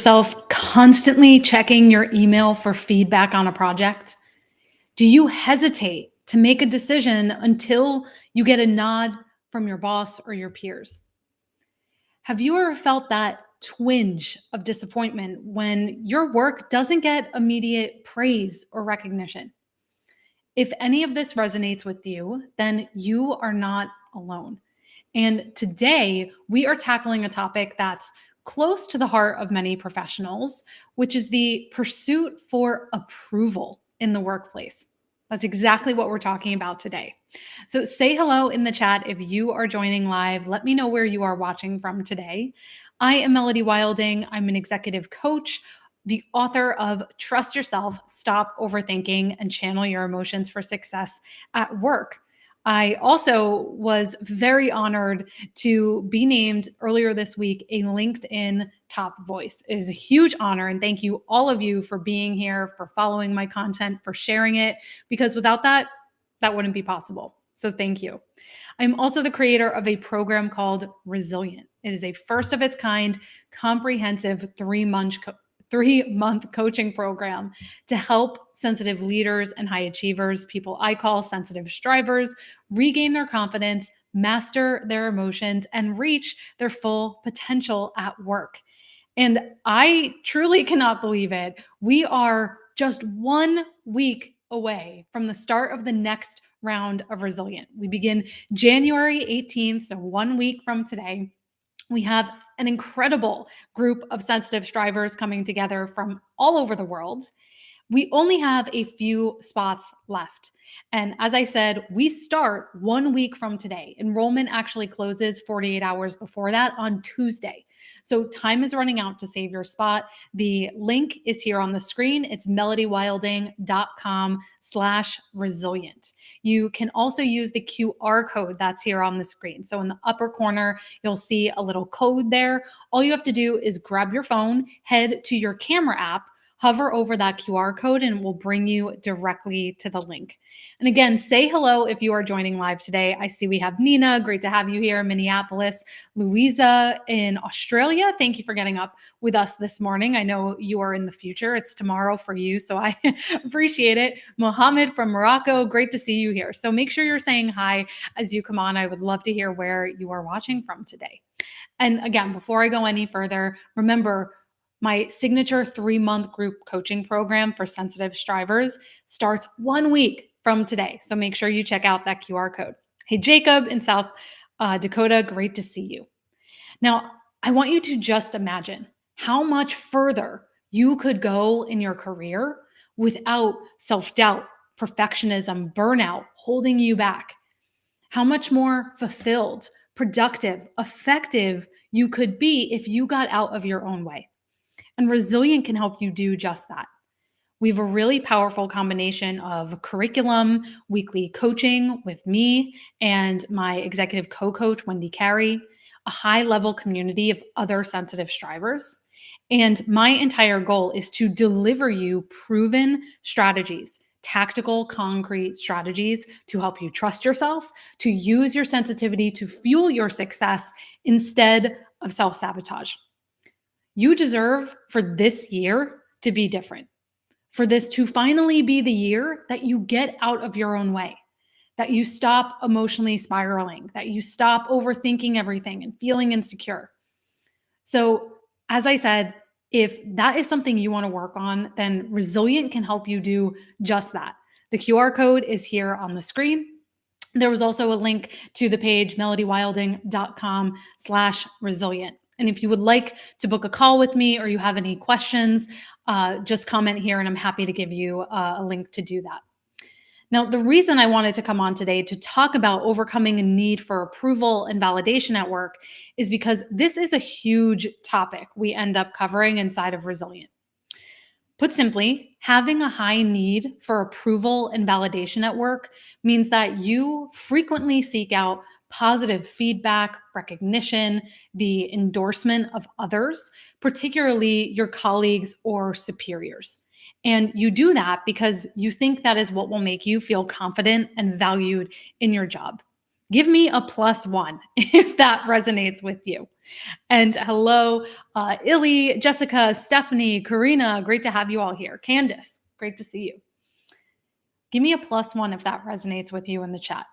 yourself constantly checking your email for feedback on a project? Do you hesitate to make a decision until you get a nod from your boss or your peers? Have you ever felt that twinge of disappointment when your work doesn't get immediate praise or recognition? If any of this resonates with you, then you are not alone. And today we are tackling a topic that's close to the heart of many professionals, which is the pursuit for approval in the workplace. That's exactly what we're talking about today. So say hello in the chat if you are joining live. Let me know where you are watching from today. I am Melody Wilding. I'm an executive coach, the author of Trust Yourself, Stop Overthinking, and Channel Your Emotions for Success at Work. I also was very honored to be named earlier this week a LinkedIn top voice. It is a huge honor, and thank you all of you for being here, for following my content, for sharing it, because without that, that wouldn't be possible. So thank you. I'm also the creator of a program called Resilient. It is a first of its kind, comprehensive 3-month coaching program to help sensitive leaders and high achievers, people I call sensitive strivers, regain their confidence, master their emotions, and reach their full potential at work. And I truly cannot believe it. We are just 1 week away from the start of the next round of Resilient. We begin January 18th, so 1 week from today. We have an incredible group of sensitive strivers coming together from all over the world. We only have a few spots left. And as I said, we start 1 week from today. Enrollment actually closes 48 hours before that on Tuesday. So time is running out to save your spot. The link is here on the screen. It's melodywilding.com/resilient. You can also use the QR code that's here on the screen. So in the upper corner, you'll see a little code there. All you have to do is grab your phone, head to your camera app, hover over that QR code, and it will bring you directly to the link. And again, say hello if you are joining live today. I see we have Nina. Great to have you here in Minneapolis. Louisa in Australia. Thank you for getting up with us this morning. I know you are in the future. It's tomorrow for you, so I appreciate it. Mohammed from Morocco. Great to see you here. So make sure you're saying hi as you come on. I would love to hear where you are watching from today. And again, before I go any further, remember, my signature 3-month group coaching program for sensitive strivers starts 1 week from today. So make sure you check out that QR code. Hey, Jacob in South Dakota, great to see you. Now, I want you to just imagine how much further you could go in your career without self-doubt, perfectionism, burnout holding you back. How much more fulfilled, productive, effective you could be if you got out of your own way. And Resilient can help you do just that. We have a really powerful combination of curriculum, weekly coaching with me and my executive co-coach, Wendy Carey, a high-level community of other sensitive strivers. And my entire goal is to deliver you proven strategies, tactical, concrete strategies to help you trust yourself, to use your sensitivity to fuel your success instead of self-sabotage. You deserve for this year to be different, for this to finally be the year that you get out of your own way, that you stop emotionally spiraling, that you stop overthinking everything and feeling insecure. So, as I said, if that is something you want to work on, then Resilient can help you do just that. The QR code is here on the screen. There was also a link to the page melodywilding.com/resilient. And if you would like to book a call with me or you have any questions, just comment here and I'm happy to give you a link to do that. Now, the reason I wanted to come on today to talk about overcoming a need for approval and validation at work is because this is a huge topic we end up covering inside of Resilient. Put simply, having a high need for approval and validation at work means that you frequently seek out positive feedback, recognition, the endorsement of others, particularly your colleagues or superiors. And you do that because you think that is what will make you feel confident and valued in your job. Give me a +1 if that resonates with you. And hello, Illy, Jessica, Stephanie, Karina, great to have you all here. Candace, great to see you. Give me a +1 if that resonates with you in the chat.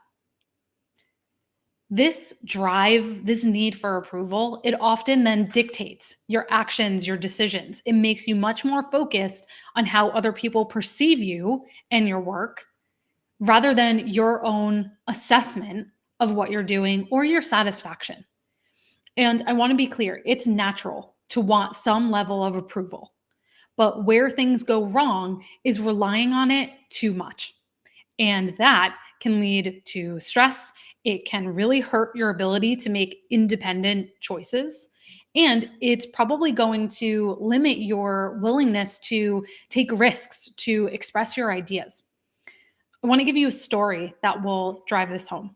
This drive, this need for approval, it often then dictates your actions, your decisions. It makes you much more focused on how other people perceive you and your work rather than your own assessment of what you're doing or your satisfaction. And I want to be clear, it's natural to want some level of approval. But where things go wrong is relying on it too much. And that can lead to stress. It can really hurt your ability to make independent choices. And it's probably going to limit your willingness to take risks, to express your ideas. I want to give you a story that will drive this home.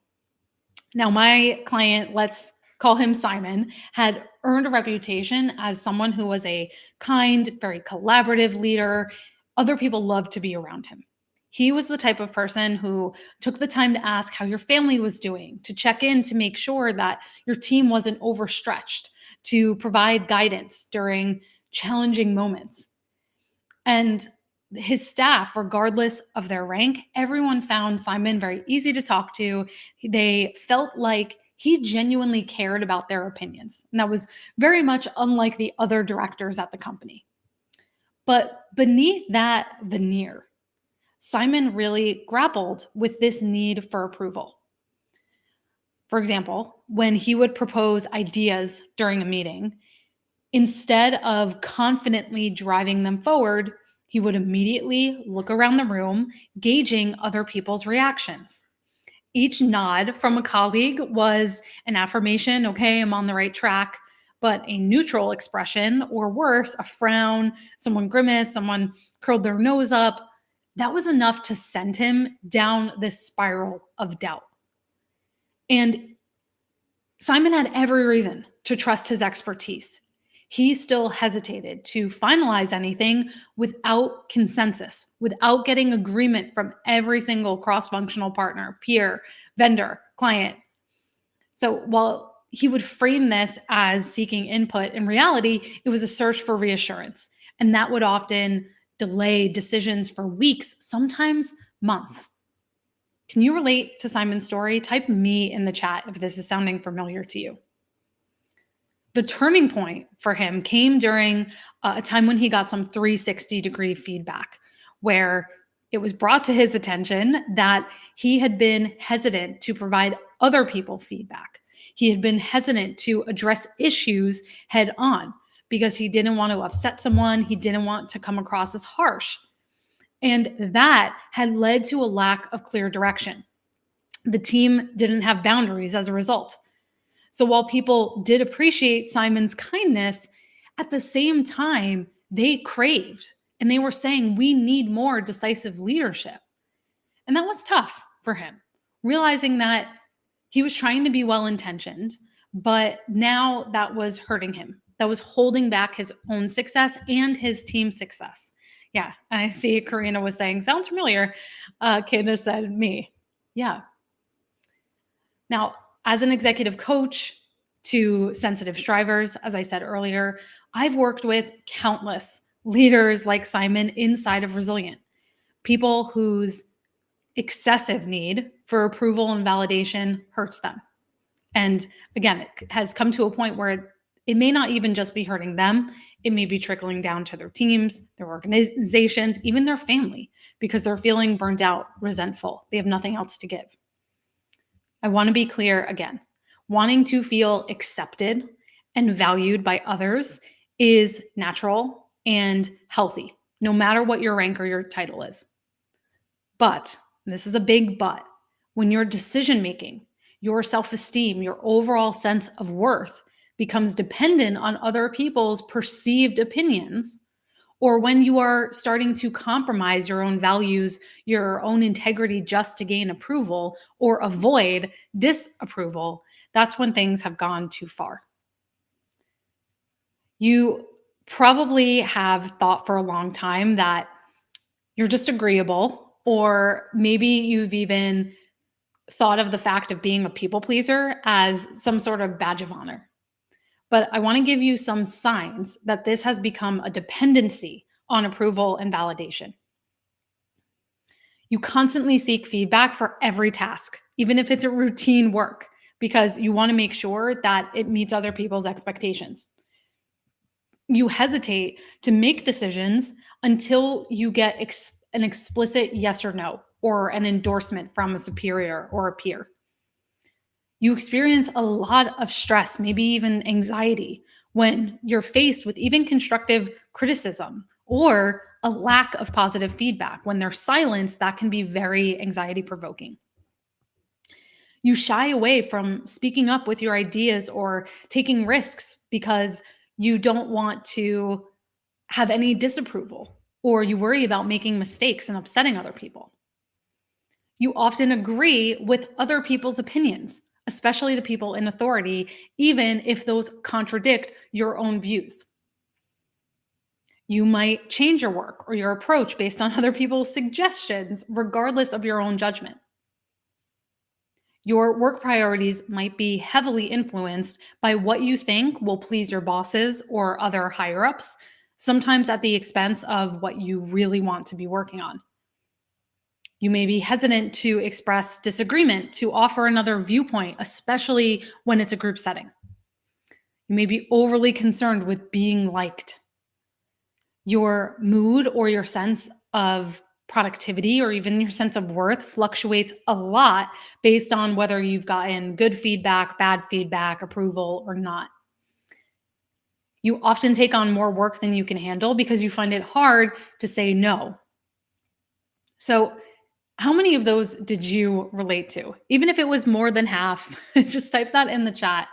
Now, my client, let's call him Simon, had earned a reputation as someone who was a kind, very collaborative leader. Other people loved to be around him. He was the type of person who took the time to ask how your family was doing, to check in to make sure that your team wasn't overstretched, to provide guidance during challenging moments. And his staff, regardless of their rank, everyone found Simon very easy to talk to. They felt like he genuinely cared about their opinions. And that was very much unlike the other directors at the company. But beneath that veneer, Simon really grappled with this need for approval. For example, when he would propose ideas during a meeting, instead of confidently driving them forward, he would immediately look around the room, gauging other people's reactions. Each nod from a colleague was an affirmation, okay, I'm on the right track, but a neutral expression, or worse, a frown, someone grimaced, someone curled their nose up, that was enough to send him down this spiral of doubt. And Simon had every reason to trust his expertise. He still hesitated to finalize anything without consensus, without getting agreement from every single cross-functional partner, peer, vendor, client. So while he would frame this as seeking input, in reality, it was a search for reassurance. And that would often delay decisions for weeks, sometimes months. Can you relate to Simon's story? Type me in the chat if this is sounding familiar to you. The turning point for him came during a time when he got some 360-degree feedback, where it was brought to his attention that he had been hesitant to provide other people feedback. He had been hesitant to address issues head on because he didn't want to upset someone. He didn't want to come across as harsh. And that had led to a lack of clear direction. The team didn't have boundaries as a result. So while people did appreciate Simon's kindness, at the same time, they craved and they were saying, we need more decisive leadership. And that was tough for him, realizing that he was trying to be well-intentioned, but now that was hurting him. That was holding back his own success and his team's success. Yeah, and I see Karina was saying, sounds familiar. Candace said, me. Yeah. Now, as an executive coach to sensitive strivers, as I said earlier, I've worked with countless leaders like Simon inside of Resilient, people whose excessive need for approval and validation hurts them. And again, it has come to a point where it may not even just be hurting them. It may be trickling down to their teams, their organizations, even their family, because they're feeling burnt out, resentful. They have nothing else to give. I want to be clear again. Wanting to feel accepted and valued by others is natural and healthy, no matter what your rank or your title is. But, and this is a big but, when your decision making, your self-esteem, your overall sense of worth becomes dependent on other people's perceived opinions, or when you are starting to compromise your own values, your own integrity just to gain approval or avoid disapproval, that's when things have gone too far. You probably have thought for a long time that you're just agreeable, or maybe you've even thought of the fact of being a people pleaser as some sort of badge of honor. But I want to give you some signs that this has become a dependency on approval and validation. You constantly seek feedback for every task, even if it's a routine work, because you want to make sure that it meets other people's expectations. You hesitate to make decisions until you get an explicit yes or no, or an endorsement from a superior or a peer. You experience a lot of stress, maybe even anxiety, when you're faced with even constructive criticism or a lack of positive feedback. When there's silence, that can be very anxiety provoking. You shy away from speaking up with your ideas or taking risks because you don't want to have any disapproval, or you worry about making mistakes and upsetting other people. You often agree with other people's opinions, especially the people in authority, even if those contradict your own views. You might change your work or your approach based on other people's suggestions, regardless of your own judgment. Your work priorities might be heavily influenced by what you think will please your bosses or other higher ups, sometimes at the expense of what you really want to be working on. You may be hesitant to express disagreement, to offer another viewpoint, especially when it's a group setting. You may be overly concerned with being liked. Your mood or your sense of productivity or even your sense of worth fluctuates a lot based on whether you've gotten good feedback, bad feedback, approval, or not. You often take on more work than you can handle because you find it hard to say no. So, how many of those did you relate to? Even if it was more than half, just type that in the chat.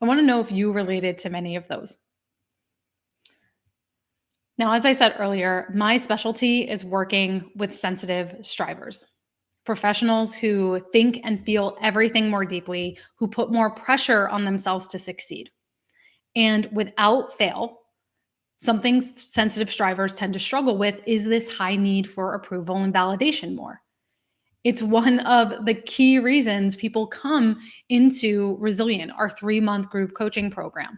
I want to know if you related to many of those. Now, as I said earlier, my specialty is working with sensitive strivers, professionals who think and feel everything more deeply, who put more pressure on themselves to succeed. And without fail, something sensitive strivers tend to struggle with is this high need for approval and validation more. It's one of the key reasons people come into Resilient, our 3-month group coaching program.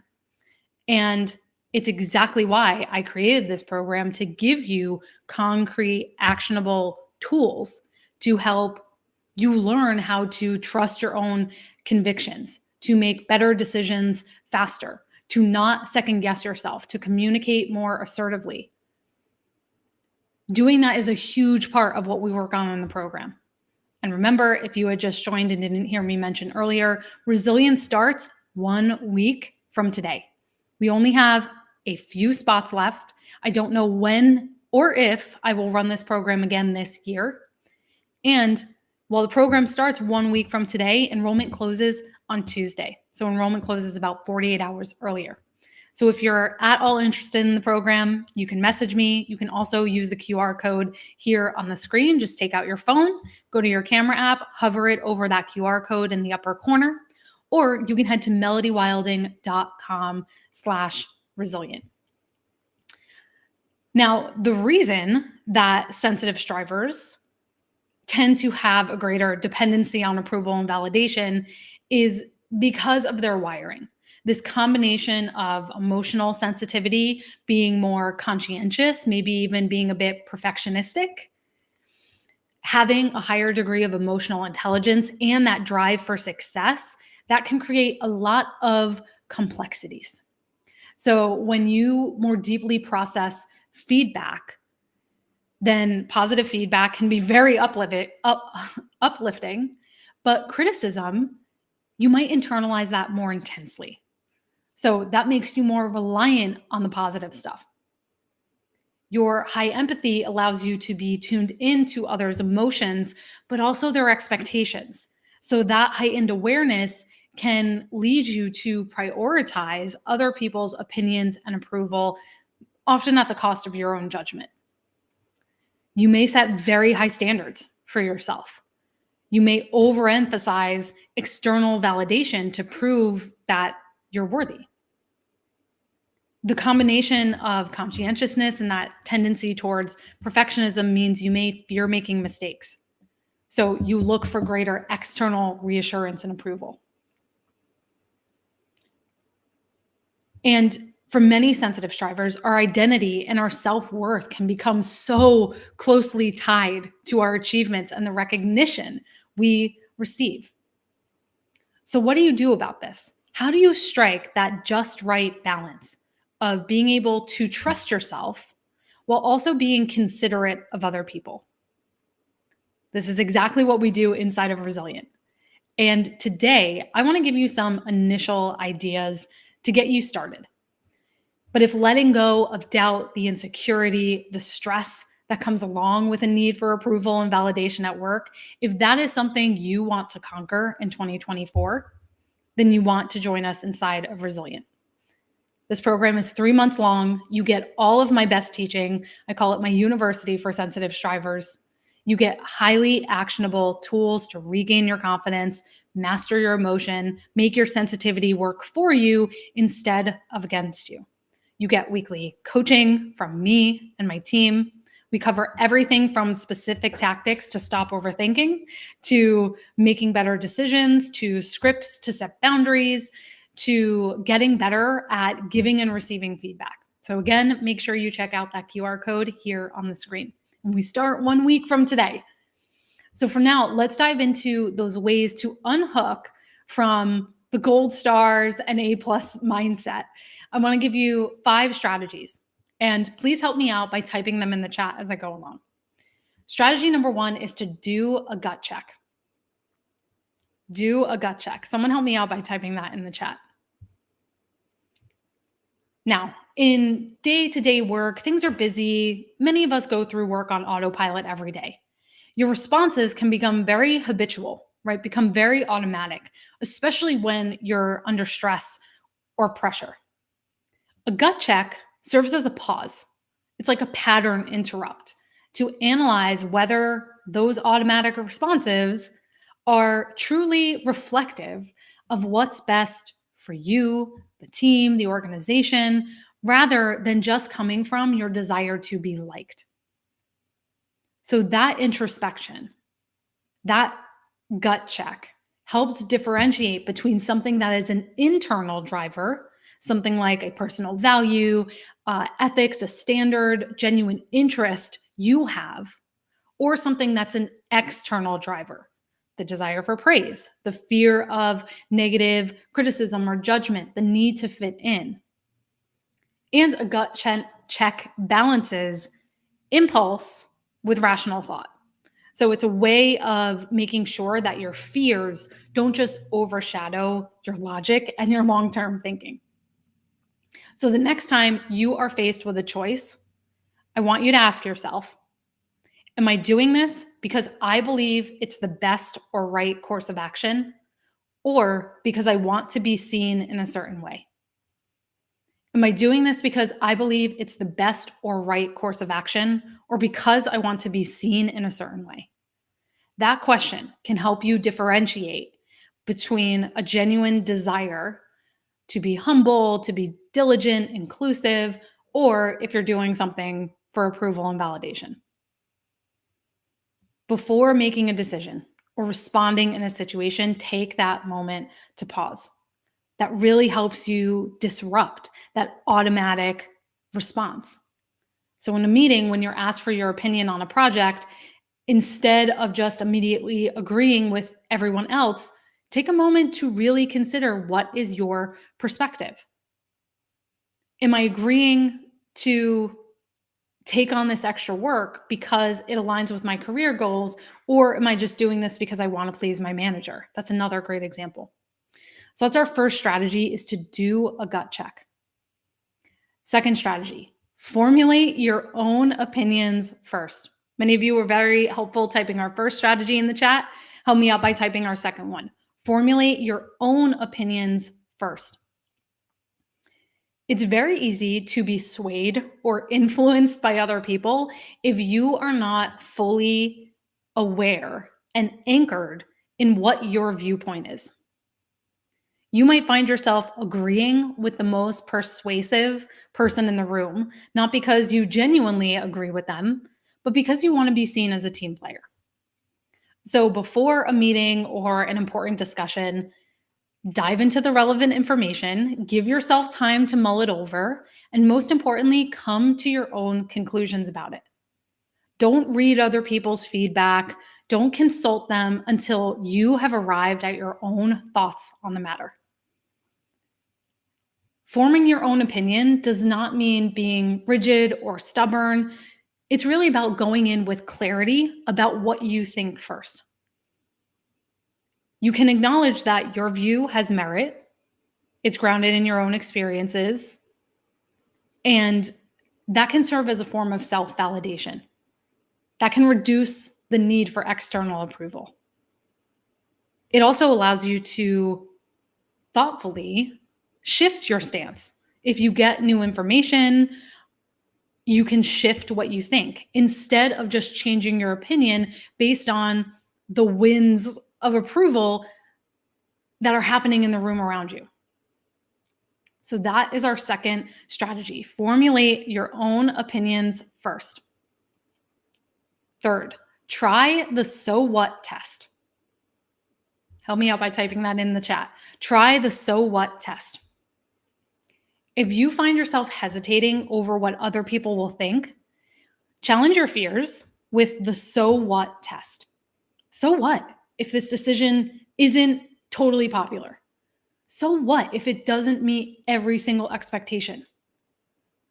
And it's exactly why I created this program, to give you concrete, actionable tools to help you learn how to trust your own convictions, to make better decisions faster, to not second guess yourself, to communicate more assertively. Doing that is a huge part of what we work on in the program. And remember, if you had just joined and didn't hear me mention earlier, Resilience starts 1 week from today. We only have a few spots left. I don't know when or if I will run this program again this year. And while the program starts 1 week from today, enrollment closes on Tuesday. So enrollment closes about 48 hours earlier. So if you're at all interested in the program, you can message me. You can also use the QR code here on the screen. Just take out your phone, go to your camera app, hover it over that QR code in the upper corner, or you can head to melodywilding.com/resilient. Now, the reason that sensitive strivers tend to have a greater dependency on approval and validation is because of their wiring. This combination of emotional sensitivity, being more conscientious, maybe even being a bit perfectionistic, having a higher degree of emotional intelligence, and that drive for success, that can create a lot of complexities. So when you more deeply process feedback, then positive feedback can be very uplifting, but criticism, you might internalize that more intensely. So that makes you more reliant on the positive stuff. Your high empathy allows you to be tuned into others' emotions, but also their expectations. So that heightened awareness can lead you to prioritize other people's opinions and approval, often at the cost of your own judgment. You may set very high standards for yourself. You may overemphasize external validation to prove that you're worthy. The combination of conscientiousness and that tendency towards perfectionism means you may fear making mistakes. So you look for greater external reassurance and approval. And for many sensitive strivers, our identity and our self-worth can become so closely tied to our achievements and the recognition we receive. So, what do you do about this? How do you strike that just right balance of being able to trust yourself while also being considerate of other people? This is exactly what we do inside of Resilient. And today, I want to give you some initial ideas to get you started. But if letting go of doubt, the insecurity, the stress that comes along with a need for approval and validation at work, if that is something you want to conquer in 2024, then you want to join us inside of Resilient. This program is 3 months long. You get all of my best teaching. I call it my university for sensitive strivers. You get highly actionable tools to regain your confidence, master your emotion, make your sensitivity work for you instead of against you. You get weekly coaching from me and my team. We cover everything from specific tactics to stop overthinking, to making better decisions, to scripts to set boundaries, to getting better at giving and receiving feedback. So again, make sure you check out that QR code here on the screen. And we start 1 week from today. So for now, let's dive into those ways to unhook from the gold stars and A+ mindset. I want to give you 5 strategies, and please help me out by typing them in the chat as I go along. Strategy number 1 is to do a gut check. Do a gut check. Someone help me out by typing that in the chat. Now, in day-to-day work, things are busy. Many of us go through work on autopilot every day. Your responses can become very habitual, right? Become very automatic, especially when you're under stress or pressure. A gut check serves as a pause. It's like a pattern interrupt to analyze whether those automatic responses are truly reflective of what's best for you, the team, the organization, rather than just coming from your desire to be liked. So that introspection, that gut check helps differentiate between something that is an internal driver, something like a personal value, ethics, a standard, genuine interest you have, or something that's an external driver, the desire for praise, the fear of negative criticism or judgment, the need to fit in. And a gut check balances impulse with rational thought. So it's a way of making sure that your fears don't just overshadow your logic and your long-term thinking. So the next time you are faced with a choice, I want you to ask yourself, am I doing this because I believe it's the best or right course of action, or because I want to be seen in a certain way? Am I doing this because I believe it's the best or right course of action, or because I want to be seen in a certain way? That question can help you differentiate between a genuine desire to be humble, to be diligent, inclusive, or if you're doing something for approval and validation. Before making a decision or responding in a situation, take that moment to pause. That really helps you disrupt that automatic response. So in a meeting, when you're asked for your opinion on a project, instead of just immediately agreeing with everyone else, take a moment to really consider, what is your perspective? Am I agreeing to take on this extra work because it aligns with my career goals, or am I just doing this because I want to please my manager? That's another great example. So that's our first strategy, is to do a gut check. Second strategy, formulate your own opinions first. Many of you were very helpful typing our first strategy in the chat. Help me out by typing our second one. Formulate your own opinions first. It's very easy to be swayed or influenced by other people if you are not fully aware and anchored in what your viewpoint is. You might find yourself agreeing with the most persuasive person in the room, not because you genuinely agree with them, but because you want to be seen as a team player. So before a meeting or an important discussion, dive into the relevant information, give yourself time to mull it over, and most importantly, come to your own conclusions about it. Don't read other people's feedback. Don't consult them until you have arrived at your own thoughts on the matter. Forming your own opinion does not mean being rigid or stubborn. It's really about going in with clarity about what you think first. You can acknowledge that your view has merit, it's grounded in your own experiences, and that can serve as a form of self validation. That can reduce the need for external approval. It also allows you to thoughtfully shift your stance. If you get new information, you can shift what you think instead of just changing your opinion based on the winds of approval that are happening in the room around you. So that is our second strategy. Formulate your own opinions first. Third, try the so what test. Help me out by typing that in the chat. Try the so what test. If you find yourself hesitating over what other people will think, challenge your fears with the so what test. So what if this decision isn't totally popular? So what if it doesn't meet every single expectation?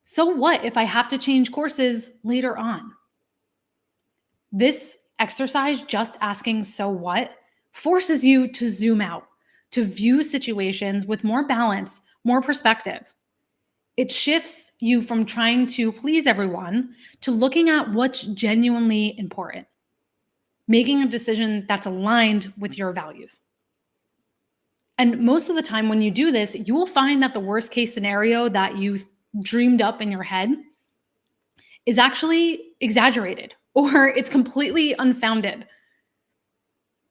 So what if I have to change courses later on? This exercise, just asking so what, forces you to zoom out, to view situations with more balance, more perspective. It shifts you from trying to please everyone to looking at what's genuinely important, making a decision that's aligned with your values. And most of the time when you do this, you will find that the worst case scenario that you dreamed up in your head is actually exaggerated or it's completely unfounded.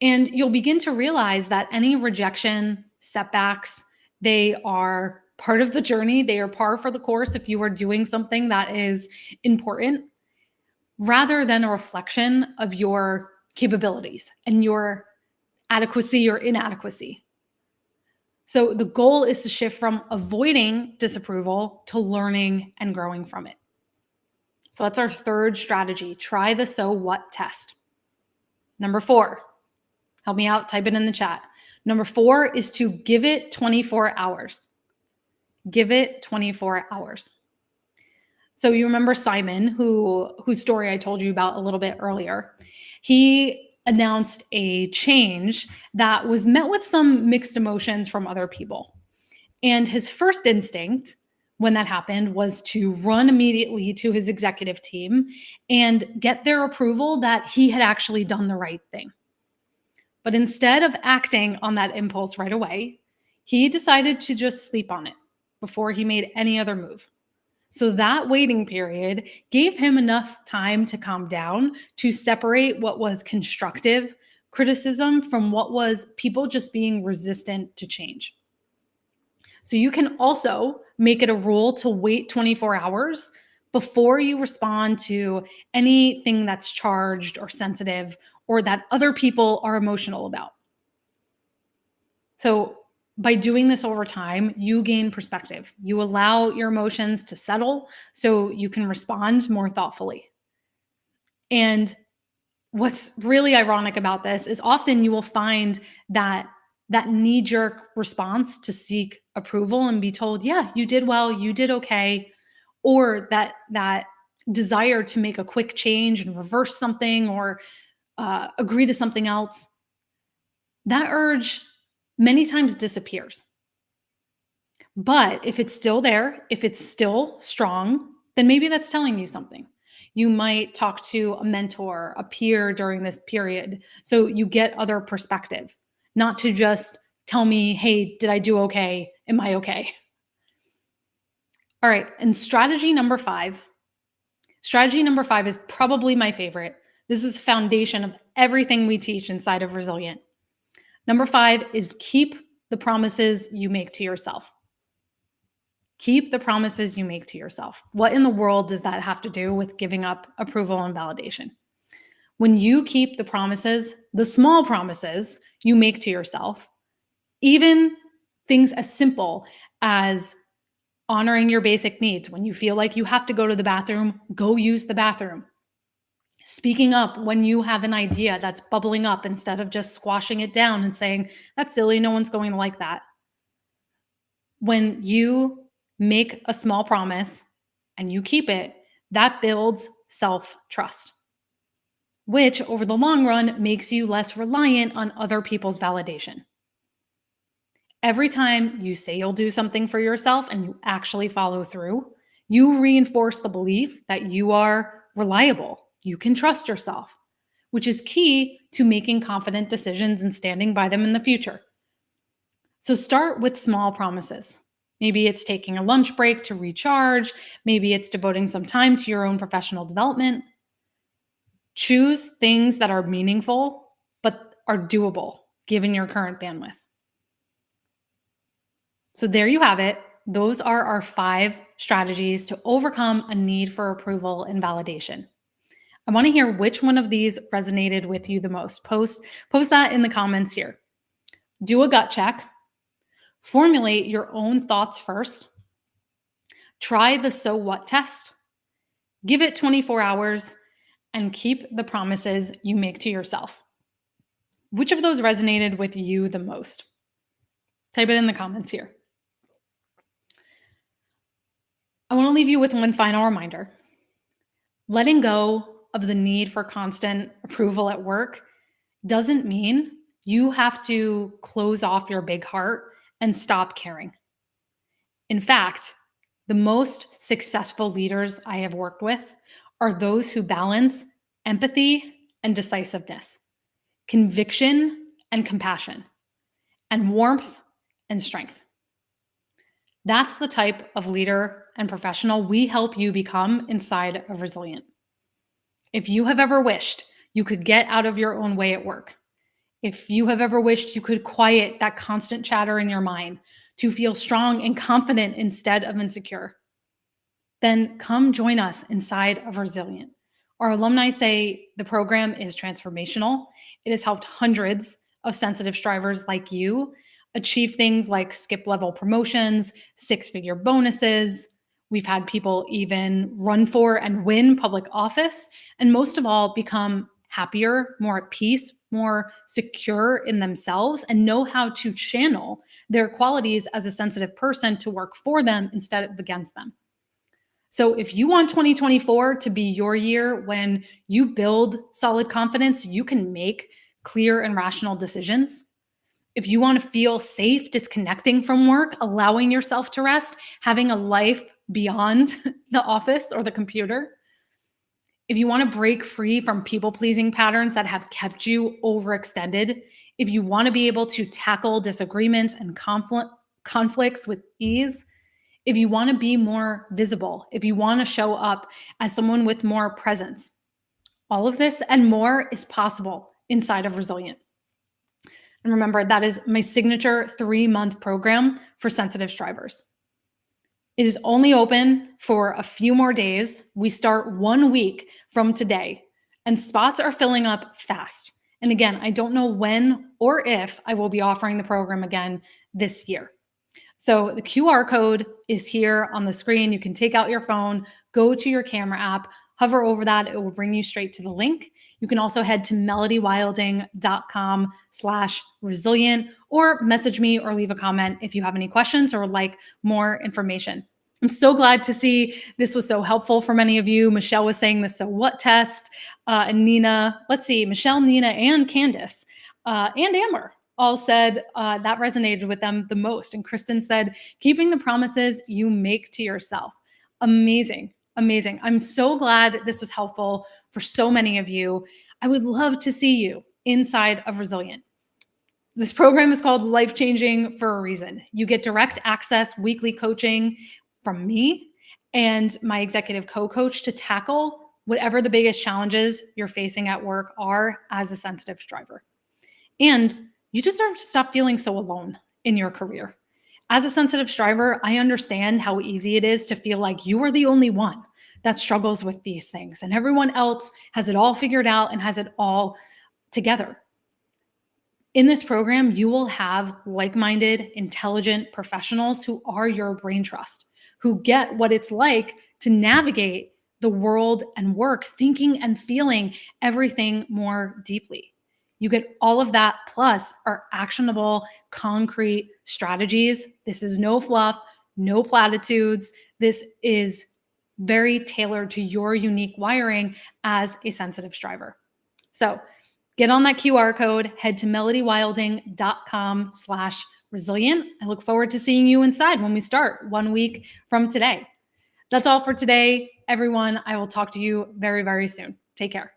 And you'll begin to realize that any rejection, setbacks, they are part of the journey. They are par for the course if you are doing something that is important, rather than a reflection of your capabilities and your adequacy or inadequacy. So the goal is to shift from avoiding disapproval to learning and growing from it. So that's our third strategy. Try the so what test. Number 4, help me out, type it in the chat. Number 4 is to give it 24 hours. Give it 24 hours. So you remember Simon, whose story I told you about a little bit earlier. He announced a change that was met with some mixed emotions from other people. And his first instinct when that happened was to run immediately to his executive team and get their approval that he had actually done the right thing. But instead of acting on that impulse right away, he decided to just sleep on it before he made any other move. So that waiting period gave him enough time to calm down, to separate what was constructive criticism from what was people just being resistant to change. So you can also make it a rule to wait 24 hours before you respond to anything that's charged or sensitive or that other people are emotional about. So by doing this over time, you gain perspective. You allow your emotions to settle so you can respond more thoughtfully. And what's really ironic about this is often you will find that knee-jerk response to seek approval and be told, yeah, you did well, you did okay, or that desire to make a quick change and reverse something or agree to something else, that urge many times disappears. But if it's still there, if it's still strong, then maybe that's telling you something. You might talk to a mentor, a peer during this period, so you get other perspective, not to just tell me, hey, did I do okay? Am I okay? All right, and strategy number 5. Strategy number 5 is probably my favorite. This is foundation of everything we teach inside of Resilient. Number 5 is keep the promises you make to yourself. Keep the promises you make to yourself. What in the world does that have to do with giving up approval and validation? When you keep the promises, the small promises you make to yourself, even things as simple as honoring your basic needs. When you feel like you have to go to the bathroom, go use the bathroom. Speaking up when you have an idea that's bubbling up instead of just squashing it down and saying, that's silly, no one's going to like that. When you make a small promise and you keep it, that builds self-trust, which over the long run makes you less reliant on other people's validation. Every time you say you'll do something for yourself and you actually follow through, you reinforce the belief that you are reliable. You can trust yourself, which is key to making confident decisions and standing by them in the future. So start with small promises. Maybe it's taking a lunch break to recharge. Maybe it's devoting some time to your own professional development. Choose things that are meaningful, but are doable given your current bandwidth. So there you have it. Those are our 5 strategies to overcome a need for approval and validation. I want to hear which one of these resonated with you the most. Post that in the comments here. Do a gut check. Formulate your own thoughts first. Try the so what test. Give it 24 hours and keep the promises you make to yourself. Which of those resonated with you the most? Type it in the comments here. I want to leave you with one final reminder. Letting go of the need for constant approval at work doesn't mean you have to close off your big heart and stop caring. In fact, the most successful leaders I have worked with are those who balance empathy and decisiveness, conviction and compassion, and warmth and strength. That's the type of leader and professional we help you become inside of Resilient. If you have ever wished you could get out of your own way at work, if you have ever wished you could quiet that constant chatter in your mind to feel strong and confident instead of insecure, then come join us inside of Resilient. Our alumni say the program is transformational. It has helped hundreds of sensitive strivers like you achieve things like skip level promotions, 6-figure bonuses. We've had people even run for and win public office, and most of all, become happier, more at peace, more secure in themselves, and know how to channel their qualities as a sensitive person to work for them instead of against them. So if you want 2024 to be your year when you build solid confidence, you can make clear and rational decisions. If you want to feel safe disconnecting from work, allowing yourself to rest, having a life beyond the office or the computer. If you want to break free from people-pleasing patterns that have kept you overextended, if you want to be able to tackle disagreements and conflicts with ease, if you want to be more visible, if you want to show up as someone with more presence, all of this and more is possible inside of Resilient. And remember, that is my signature 3-month program for sensitive strivers. It is only open for a few more days. We start 1 week from today, and spots are filling up fast. And again, I don't know when or if I will be offering the program again this year. So the QR code is here on the screen. You can take out your phone, go to your camera app, hover over that. It will bring you straight to the link. You can also head to melodywilding.com/resilient or message me or leave a comment if you have any questions or would like more information. I'm so glad to see this was so helpful for many of you. Michelle was saying the so what test, and Nina, let's see, Michelle, Nina, and Candace, and Amber all said that resonated with them the most. And Kristen said, keeping the promises you make to yourself. Amazing. Amazing. I'm so glad this was helpful for so many of you. I would love to see you inside of Resilient. This program is called Life Changing for a reason. You get direct access, weekly coaching from me and my executive co-coach to tackle whatever the biggest challenges you're facing at work are as a sensitive striver. And you deserve to stop feeling so alone in your career. As a sensitive striver, I understand how easy it is to feel like you are the only one that struggles with these things, and everyone else has it all figured out and has it all together. In this program, you will have like-minded, intelligent professionals who are your brain trust, who get what it's like to navigate the world and work, thinking and feeling everything more deeply. You get all of that plus our actionable, concrete strategies. This is no fluff, no platitudes. This is very tailored to your unique wiring as a sensitive striver. So get on that QR code, head to melodywilding.com/resilient. I look forward to seeing you inside when we start 1 week from today. That's all for today, everyone. I will talk to you very, very soon. Take care.